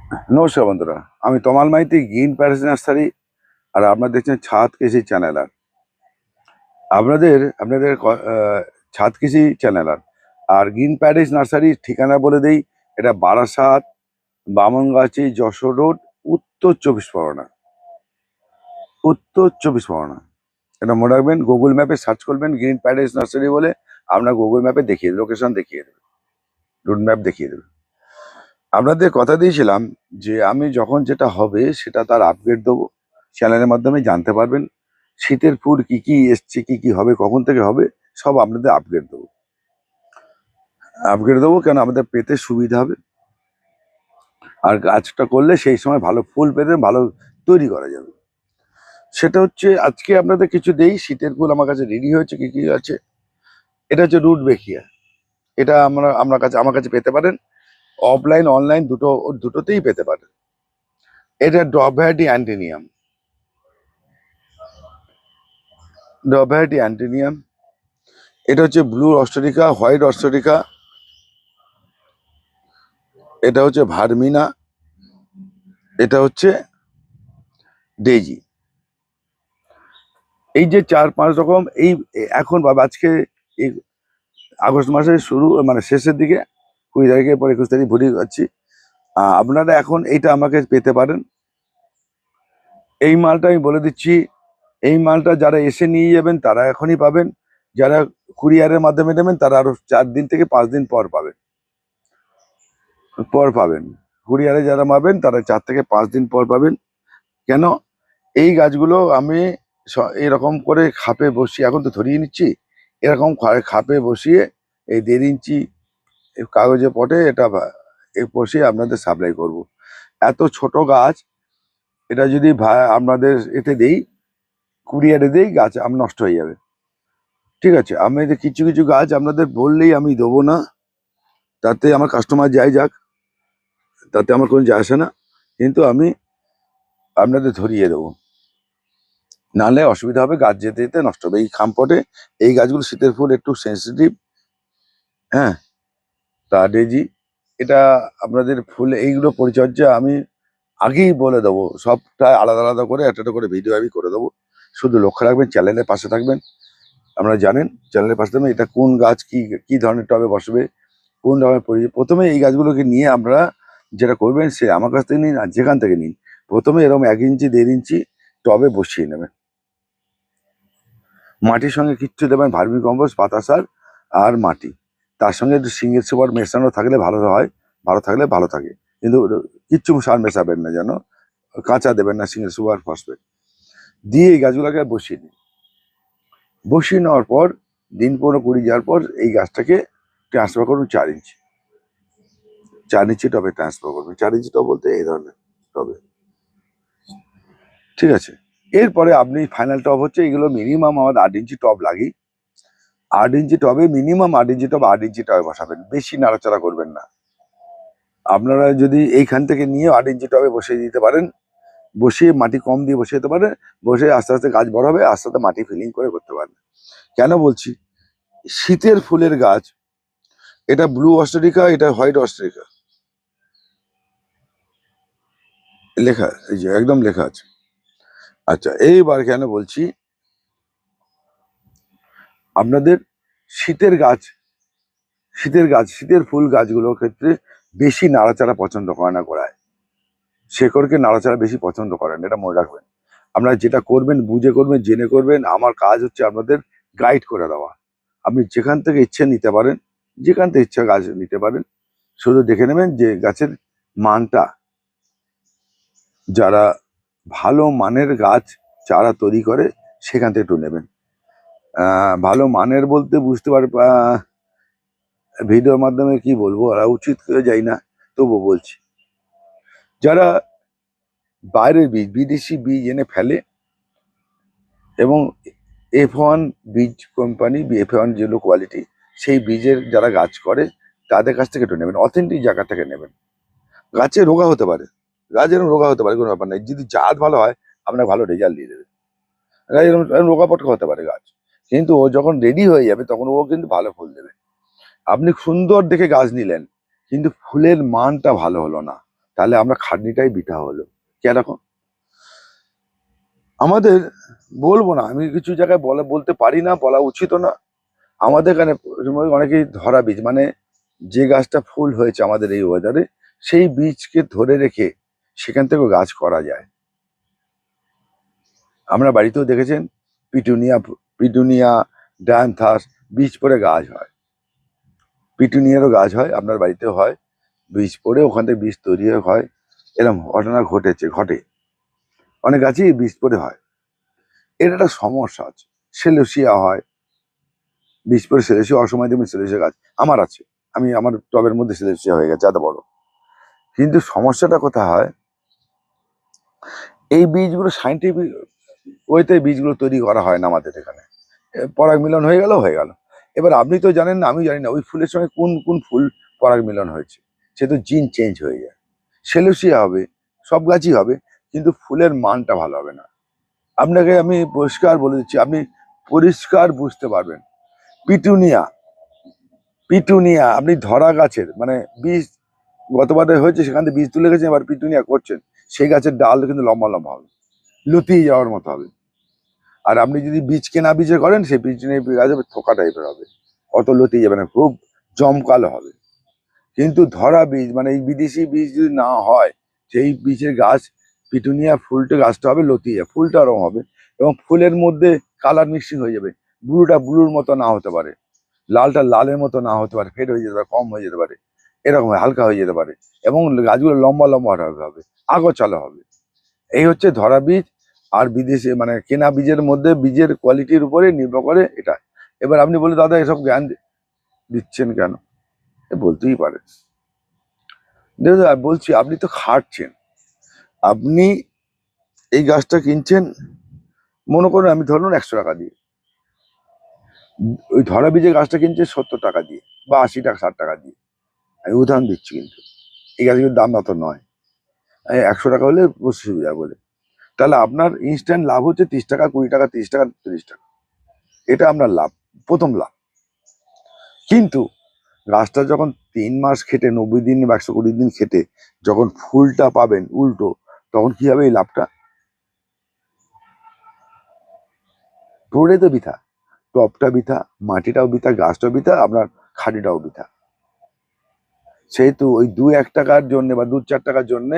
নমস্কার বন্ধুরা, আমি তমাল মাইতি, গ্রিন প্যারেস নার্সারি। আর আপনারা দেখছেন ছাদ কৃষি চ্যানেল। আর আপনাদের আপনাদের ছাদ কৃষি চ্যানেল। আর গ্রিন প্যারেস নার্সারির ঠিকানা বলে দেই, এটা বারাসাত, বামনগাছি, যশোর রোড, উত্তর চব্বিশ পরগনা। উত্তর চব্বিশ পরগনা, এটা মনে রাখবেন। গুগল ম্যাপে সার্চ করবেন গ্রিন প্যারেস নার্সারি বলে, আপনার গুগল ম্যাপে দেখিয়ে দেবে, লোকেশন দেখিয়ে দেবে, রুট ম্যাপ দেখিয়ে দেবে। আপনাদের কথা দিয়েছিলাম যে আমি যখন যেটা হবে সেটা তার আপডেট দেবো, চ্যানেলের মাধ্যমে জানতে পারবেন। শীতের ফুল কি কি এসছে, কি কি হবে, কখন থেকে হবে, সব আপনাদের আপগ্রেড দেবো কেন আমাদের পেতে সুবিধা হবে। আর গাছটা করলে সেই সময় ভালো ফুল পেতে ভালো তৈরি করা যাবে। সেটা হচ্ছে আজকে আপনাদের কিছু দেই। শীতের ফুল আমার কাছে রেডি হয়েছে, কি কি আছে। এটা হচ্ছে রুট বেকিয়া। এটা আমার কাছে পেতে পারেন, অফলাইন অনলাইন দুটোতেই পেতে পারেন। এটা ড্রভ্যারাইটি অ্যান্টিনিয়াম। এটা হচ্ছে ব্লু অস্ট্রেলিকা, হোয়াইট অস্ট্রেলিকা। এটা হচ্ছে ভার্মিনা। এটা হচ্ছে ডেজি। এই যে 4-5 রকম, এই এখন বা আজকে এই আগস্ট মাসের শুরু মানে শেষের দিকে, 20 তারিখের পর 21 তারিখ ভুলে যাচ্ছি। আপনারা এখন এইটা আমাকে পেতে পারেন। এই মালটা আমি বলে দিচ্ছি, এই মালটা যারা এসে নিয়ে যাবেন তারা এখনই পাবেন। যারা কুরিয়ারের মাধ্যমে নেবেন তারা আরো 4 দিন থেকে 5 দিন পর পাবেন। কুরিয়ারে যারা পাবেন তারা 4 থেকে 5 দিন পর পাবেন। কেন? এই গাছগুলো আমি এরকম করে খাপে বসিয়ে, এখন তো ধরিয়ে নিচ্ছি, এরকম খাপে বসিয়ে এই 1.5 ইঞ্চি কাগজে পটে এটা বসিয়ে আপনাদের সাপ্লাই করব। এত ছোট গাছ, এটা যদি আপনাদের এতে দেই, কুরিয়ারে দেই, গাছ নষ্ট হয়ে যাবে। ঠিক আছে, আমি কিছু কিছু গাছ আপনাদের বললেই আমি দেবো না, তাতে আমার কাস্টমার যাক, তাতে আমার কোনো যায় আসে না, কিন্তু আমি আপনাদের ধরিয়ে দেবো। নাহলে অসুবিধা হবে, গাছ যেতে যেতে নষ্ট হবে। এই খামপটে এই গাছগুলো শীতের ফুল একটু সেন্সিটিভ। হ্যাঁ, তা ডেজি, এটা আপনাদের ফুল এইগুলো পরিচর্যা আমি আগেই বলে দেবো, সবটা আলাদা আলাদা করে একটা করে ভিডিও আমি করে দেবো। শুধু লক্ষ্য রাখবেন, চ্যানেলের পাশে থাকবেন। আপনারা জানেন চ্যানেলের পাশে থাকবেন। এটা কোন গাছ কি কি ধরনের টবে বসবে, কোন ধরনের প্রথমে এই গাছগুলোকে নিয়ে আপনারা যেটা করবেন, সে আমার কাছ থেকে নিন আর যেখান থেকে নিন, প্রথমে এরকম 1 ইঞ্চি 1.5 ইঞ্চি টবে বসিয়ে নেবেন। মাটির সঙ্গে কিচ্ছু দেবেন, ভার্মি কম্পোস্ট, পাতা সার আর মাটি। তার সঙ্গে একটু সিঙ্গেল সুপার মেশানো থাকলে ভালো হয়, ভালো থাকলে ভালো থাকে। কিন্তু কিচ্ছু সার মেশাবেন না, যেন কাঁচা দেবেন না, সিঙ্গেল সুপার ফসফেট দিয়ে এই গাছগুলোকে বসিয়ে দিন। বসিয়ে নেওয়ার পর দিন 15-20 যাওয়ার পর এই গাছটাকে ট্রান্সফার করুন 4 ইঞ্চি। 4 ইঞ্চি টবে ট্রান্সফার করবেন। 4 ইঞ্চি টব বলতে এই ধরনের টবে। ঠিক আছে, এরপরে আপনি ফাইনাল টব হচ্ছে, এগুলো মিনিমাম আমাদের 8 ইঞ্চি টব লাগে। 8 ইঞ্চি টবে মিনিমাম 8 ইঞ্চি টব 8 ইঞ্চি টবে বসাবেন, বেশি নাড়াচাড়া করবেন না। আপনারা যদি এইখান থেকে নিয়ে 8 ইঞ্চি টবে বসিয়ে দিতে পারেন, বসিয়ে মাটি কম দিয়ে বসিয়ে দিতে পারেন, বসে আস্তে আস্তে গাছ বড় হবে, আস্তে আস্তে মাটি ফিলিং করে করতে পারেন। কেন বলছি? শীতের ফুলের গাছ, এটা ব্লু অস্ট্রেলিকা, এটা হোয়াইট অস্ট্রেলিকা, লেখা, এই যে একদম লেখা আছে। আচ্ছা, এইবার কেন বলছি, আপনাদের শীতের গাছ, শীতের ফুল গাছগুলোর ক্ষেত্রে বেশি নাড়াচাড়া পছন্দ করে না গোড়ায়, শেকড়কে নাড়াচাড়া বেশি পছন্দ করেন, এটা মনে রাখবেন। আপনারা যেটা করবেন বুঝে করবেন, জেনে করবেন। আমার কাজ হচ্ছে আপনাদের গাইড করে দেওয়া। আপনি যেখান থেকে ইচ্ছে নিতে পারেন, যেখান থেকে ইচ্ছা গাছ নিতে পারেন। শুধু দেখে নেবেন যে গাছের মানটা, যারা ভালো মানের গাছ চারা তৈরি করে সেখান থেকে একটু নেবেন। ভালো মানের বলতে বুঝতে ভিডিওর মাধ্যমে কি বলবো, ওরা উচিত করে যাই না, তবু বলছি। যারা বাইরের বীজ, বিদেশি বীজ এনে ফেলে, এবং F1 বীজ কোম্পানি, F1 যেগুলো কোয়ালিটি, সেই বীজের যারা গাছ করে তাদের কাছ থেকে একটু নেবেন, অথেন্টিক জায়গা থেকে নেবেন। গাছে রোগা হতে পারে, গাছ এরকম রোগা হতে পারে, কোনো ব্যাপার নেই। যদি জাত ভালো হয় আপনার ভালো রেজাল্ট দিয়ে দেবে। গাছ এরকম রোগা পটকা হতে পারে গাছ, কিন্তু ও যখন রেডি হয়ে যাবে তখন ও কিন্তু ভালো ফুল দেবে। আপনি সুন্দর দেখে গাছ নিলেন, কিন্তু ফুলের মানটা ভালো হলো না, তাহলে আমরা খাটনিটাই বৃথা হলো। কিরকম আমাদের, বলবো না আমি কিছু জায়গায় বলতে পারি না, বলা উচিত না। আমাদের এখানে অনেকেই ধরা বীজ, মানে যে গাছটা ফুল হয়েছে আমাদের এই ওয়েদারে, সেই বীজকে ধরে রেখে সেখান থেকেও গাছ করা যায়। আমরা বাড়িতেও দেখেছেন পিটুনিয়া, পিটুনিয়া ডায়ান্থাস বীজ পড়ে গাছ হয়, পিটুনিয়ারও গাছ হয়, আপনার বাড়িতেও হয়, বীজ পড়ে ওখান থেকে বীজ তৈরি হয়। এরকম ঘটনা ঘটে, অনেক গাছই বীজ পড়ে হয়। এর একটা সমস্যা আছে, সেলোসিয়া হয়, বীজ পড়ে সেলোসিয়া, অসময় দেখবেন সেলোসিয়া গাছ আমার আছে, আমি আমার টবের মধ্যে সেলোসিয়া হয়ে গেছে এত বড়। কিন্তু সমস্যাটা কোথায় হয়, এই বীজগুলো সাইন্টিফিক ওয়েতে বীজগুলো তৈরি করা হয় না আমাদের এখানে। পরাগ মিলন হয়ে গেল। এবার আপনি তো জানেন না, আমি জানি না ওই ফুলের সঙ্গে কোন কোন ফুল পরাগ মিলন হয়েছে, সে তো জিন চেঞ্জ হয়ে যায়। সেলোসিয়া হবে, সব গাছই হবে, কিন্তু ফুলের মানটা ভালো হবে না। আপনাকে আমি পরিষ্কার বলে দিচ্ছি, আপনি পরিষ্কার বুঝতে পারবেন। পিটুনিয়া, পিটুনিয়া আপনি ধরা গাছের মানে বীজ গতবারে হয়েছে, সেখান থেকে বীজ তুলে গেছেন, এবার পিটুনিয়া করছেন, সেই গাছের ডাল কিন্তু লম্বা লম্বা হবে, লুতিয়ে যাওয়ার মতো হবে। আর আপনি যদি বীজ কেনা বীজে করেন, সেই বীজ নিয়ে গাছ হবে থোকা টাইপের হবে, অত লতিয়ে যাবে না, খুব জমকালো হবে। কিন্তু ধরা বীজ মানে এই বিদেশি বীজ যদি না হয়, সেই বীজের গাছ, পিটুনিয়া ফুলটা গাছটা হবে লতিয়ে, ফুলটা রং হবে, এবং ফুলের মধ্যে কালার মিক্সিং হয়ে যাবে। ব্লুটা ব্লুর মতো না হতে পারে, লালটা লালের মতো না হতে পারে, ফেড হয়ে যেতে পারে, কম হয়ে যেতে পারে, এরকম হালকা হয়ে যেতে পারে, এবং গাছগুলো লম্বা লম্বা হবে, আগোছালো হবে। এই হচ্ছে ধরা বীজ আর বিদেশি মানে কেনা বীজের মধ্যে বীজের কোয়ালিটির উপরে নির্ভর করে এটা। এবার আপনি বলে দাদা এসব জ্ঞান দিচ্ছেন কেন, বলতেই পারেন। দেখুন বলছি, আপনি তো খাটছেন, আপনি এই গাছটা কিনছেন, মনে করুন আমি ধরুন 100 টাকা দিয়ে, ওই ধরা বীজের গাছটা কিনছে 70 টাকা দিয়ে বা 80 টাকা 60 টাকা দিয়ে, আমি উদাহরণ দিচ্ছি, কিন্তু এই গাছগুলোর দাম অত নয়, 100 টাকা হলে সুবিধা বলে, তাহলে আপনার ইনস্ট্যান্ট লাভ হচ্ছে 30 টাকা 20 টাকা 30 টাকা 30 টাকা, এটা আপনার লাভ, প্রথম লাভ। কিন্তু গাছটা যখন 3 মাস খেটে, 90 দিন বা 120 দিন খেটে যখন ফুলটা পাবেন উল্টো, তখন কি হবে, এই লাভটা পুরোটাই তো বৃথা, টপটা বৃথা, মাটিটাও বৃথা, গাছটাও বৃথা, আপনার খাঁটিটাও বৃথা। সেহেতু ওই 2-1 টাকার জন্য বা 2-4 টাকার জন্য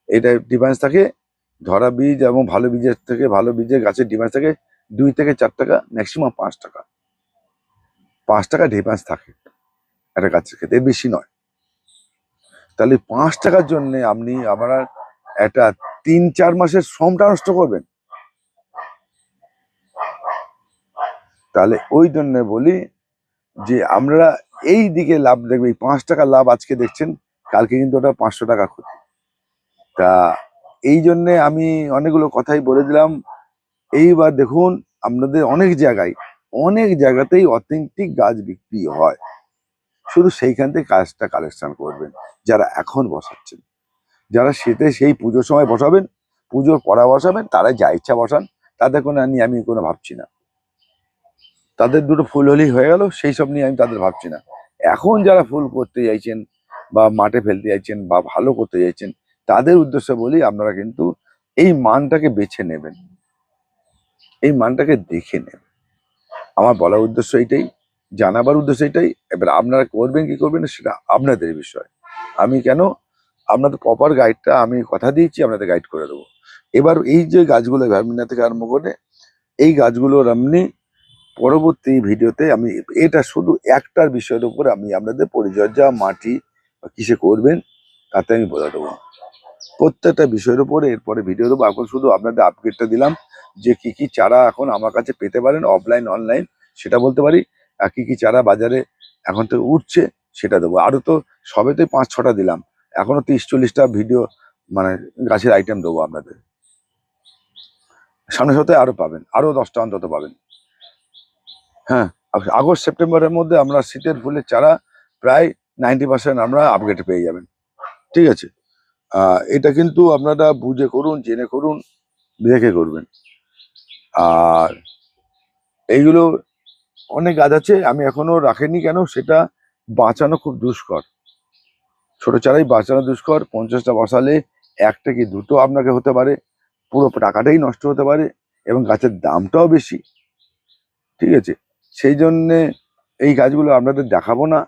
এটা ডিফারেন্স থাকে। ধরা বীজ এবং ভালো বীজের থেকে, ভালো বীজের গাছের ডিফারেন্স থাকে 2 থেকে 4 টাকা, ম্যাক্সিমাম 5 টাকা, 5 টাকা ডিফারেন্স থাকে একটা গাছের ক্ষেত্রে, এর বেশি নয়। তাহলে 5 টাকার জন্য আপনি আপনার একটা 3-4 মাসের শ্রমটা নষ্ট করবেন। তাহলে ওই জন্য বলি যে আমরা এই দিকে লাভ দেখবে, 5 টাকা লাভ আজকে দেখছেন, কালকে কিন্তু ওটা 500 টাকা ক্ষতি। তা এই জন্যে আমি অনেকগুলো কথাই বলে দিলাম। এইবার দেখুন আপনাদের অনেক জায়গাতেই অথেন্টিক গাছ বিক্রি হয়, শুধু সেইখান থেকে কাজটা কালেকশন করবেন। যারা এখন বসাচ্ছেন, যারা শীতে সেই পুজোর সময় বসাবেন, পুজোর পরা বসাবেন, তারা যা ইচ্ছা বসান, তাদের কোনো নিয়ে আমি কোনো ভাবছি না, তাদের দুটো ফুল হলেই হয়ে গেল, সেই সব নিয়ে আমি তাদের ভাবছি না। এখন যারা ফুল করতে চাইছেন বা মাঠে ফেলতে চাইছেন বা ভালো করতে চাইছেন, তাদের উদ্দেশ্যে বলি আপনারা কিন্তু এই মানটাকে বেছে নেবেন, এই মানটাকে দেখে নেবেন। আমার বলার উদ্দেশ্য এইটাই, জানাবার উদ্দেশ্য এইটাই। এবার আপনারা করবেন কি করবেন না সেটা আপনাদের বিষয়। আমি কেন, আপনাদের প্রপার গাইডটা আমি কথা দিয়েছি, আপনাদের গাইড করে দেবো। এবার এই যে গাছগুলো ভ্যামিনা থেকে আরম্ভ করে এই গাছগুলোর আপনি পরবর্তী ভিডিওতে আমি এটা শুধু একটার বিষয়ের উপর আমি আপনাদের পরিচর্যা, মাটি বা কিসে করবেন তাতে আমি বলে দেবো, প্রত্যেকটা বিষয়ের উপরে এরপরে ভিডিও দেবো। এখন শুধু আপনাদের আপডেটটা দিলাম যে কি কি চারা এখন আমার কাছে পেতে পারেন, অফলাইন অনলাইন সেটা বলতে পারি, আর কি কি চারা বাজারে এখন তো উঠছে সেটা দেবো। আরো তো সবেতে 5-6টা দিলাম, এখনো 30-40টা ভিডিও মানে গাছের আইটেম দেবো আপনাদের। সামনের সপ্তাহে আরো পাবেন, আরো 10টা অন্তত পাবেন। হ্যাঁ, আগস্ট সেপ্টেম্বরের মধ্যে আমরা শীতের ফুলের চারা প্রায় 90% আমরা আপগ্রেড পেয়ে যাবেন। ঠিক আছে, এটা কিন্তু আপনারা বুঝে করুন, জেনে করুন, দেখে করবেন। আর এইগুলো অনেক গাছ আছে আমি এখনো রাখেনি, কেন সেটা বাঁচানো খুব দুষ্কর। ছোট চারাই বাঁচানো দুষ্কর। 50টা বসালে একটা কি দুটো আপনাকে হতে পারে, পুরো টাকাটাই নষ্ট হতে পারে এবং গাছের দামটাও বেশি। ঠিক আছে, সেই জন্যে এই গাছগুলো আপনাদের দেখাবো না,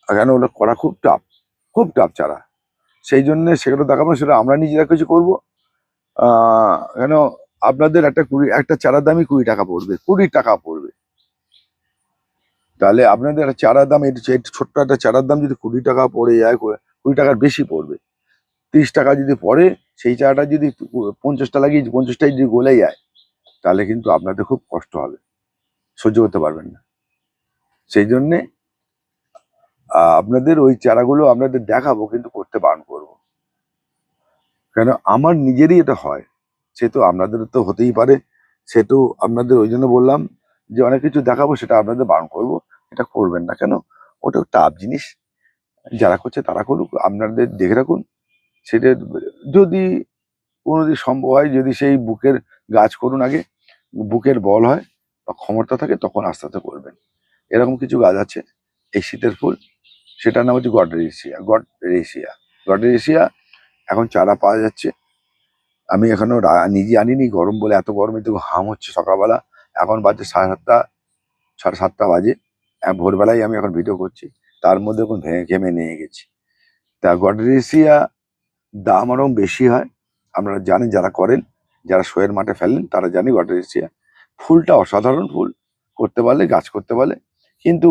কেন ওটা করা খুব টাফ, খুব টাফ চারা। সেই জন্যে সেগুলো দেখাবো না, সেটা আমরা নিজেরা কিছু করবো। কেন আপনাদের একটা চারার দামই 20 টাকা পড়বে, 20 টাকা পড়বে। তাহলে আপনাদের একটা চারার দাম, এই ছোট্ট একটা চারার দাম যদি 20 টাকা পড়ে যায়, 20 টাকার বেশি পড়বে, 30 টাকা যদি পড়ে, সেই চারাটা যদি 50টা লাগিয়ে 50টাই যদি গলে যায়, তাহলে কিন্তু আপনাদের খুব কষ্ট হবে, সহ্য করতে পারবেন না। সেই জন্যে আপনাদের ওই চারাগুলো আপনাদের দেখাবো, কিন্তু করতে বারণ করবো। কেন আমার নিজেরই এটা হয়, সে তো আপনাদের তো হতেই পারে, সে তো আপনাদের ওই জন্য বললাম যে অনেক কিছু দেখাবো, সেটা আপনাদের বারণ করবো, এটা করবেন না। কেন ওটা টাফ জিনিস, যারা করছে তারা করুক, আপনাদের দেখে রাখুন। সেটা যদি কোনোদিন সম্ভব হয়, যদি সেই বুকের গাছ করুন আগে, বুকের বল হয় বা ক্ষমতা থাকে, তখন আস্তে আস্তে করবেন। এরকম কিছু গাছ আছে এই শীতের ফুল, সেটার নাম হচ্ছে গডরেসিয়া। গডরেসিয়া এখন চারা পাওয়া যাচ্ছে। আমি এখনো নিজে আনিনি, গরম বলে, এত গরমে তো হাম হচ্ছে সকালবেলা। এখন বাজে 7:30, 7:30 বাজে। ভোরবেলায় আমি এখন ভিডিও করছি, তার মধ্যে এখন ঘেমে নিয়ে গেছি। তা গডরেসিয়া দাম আরও বেশি হয়, আপনারা জানেন, যারা করেন, যারা শোয়ের মাঠে ফেলেন তারা জানে। গডরেসিয়া ফুলটা অসাধারণ ফুল, করতে পারলে, গাছ করতে পারলে। কিন্তু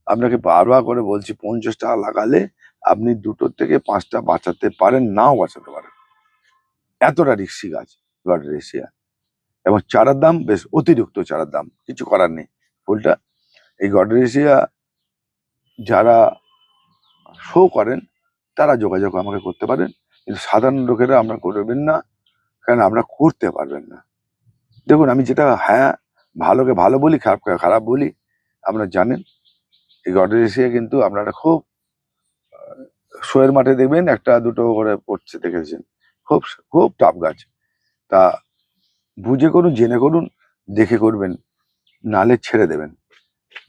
আপনাকে বারবার করে বলছি, 50 টাকা লাগালে আপনি 2টো থেকে 5টা বাঁচাতে পারেন, নাও বাঁচাতে পারেন। এতটা রিক্সি গাছ গডরেসিয়া, এবং চারার দাম বেশ অতিরিক্ত, চারার দাম কিছু করার নেই। ফুলটা এই গডরেসিয়া যারা শো করেন তারা যোগাযোগ আমাকে করতে পারেন, কিন্তু সাধারণ লোকেরা আমরা করবেন না, কারণ আমরা করতে পারবেন না। দেখুন, আমি যেটা ভালোকে ভালো বলি, খারাপকে খারাপ বলি, আপনারা জানেন। এই গডরেসিয়া কিন্তু আপনারা খুব শোয়ের মাঠে দেখবেন 1-2টো করে পড়ছে, দেখেছেন, খুব খুব টাফ গাছ। তা বুঝে করুন, জেনে করুন, দেখে করবেন, নালে ছেড়ে দেবেন।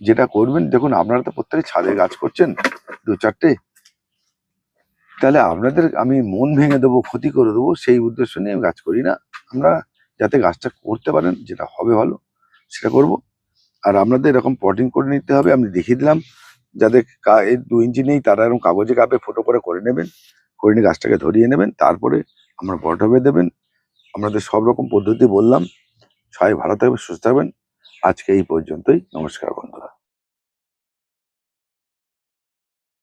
যেটা করবেন, দেখুন আপনারা তো প্রত্যেকে ছাদে গাছ করছেন 2-4টে, তাহলে আপনাদের আমি মন ভেঙে দেবো, ক্ষতি করে দেবো, সেই উদ্দেশ্য নিয়ে আমি গাছ করি না। আমরা যাতে গাছটা করতে পারেন, যেটা হবে ভালো সেটা করব। আর আপনাদের এরকম পটিং করে নিতে হবে, আমি দেখিয়ে দিলাম। যাদের 2 ইঞ্চি নেই, তারা এরকম কাগজে কাপে ফটো করে নেবেন, করে নিয়ে গাছটাকে ধরিয়ে নেবেন, তারপরে আমরা বটবে দেবেন। আপনাদের সব রকম পদ্ধতি বললাম। সবাই ভালো থাকবেন, সুস্থ থাকবেন। আজকে এই পর্যন্তই, নমস্কার বন্ধুরা।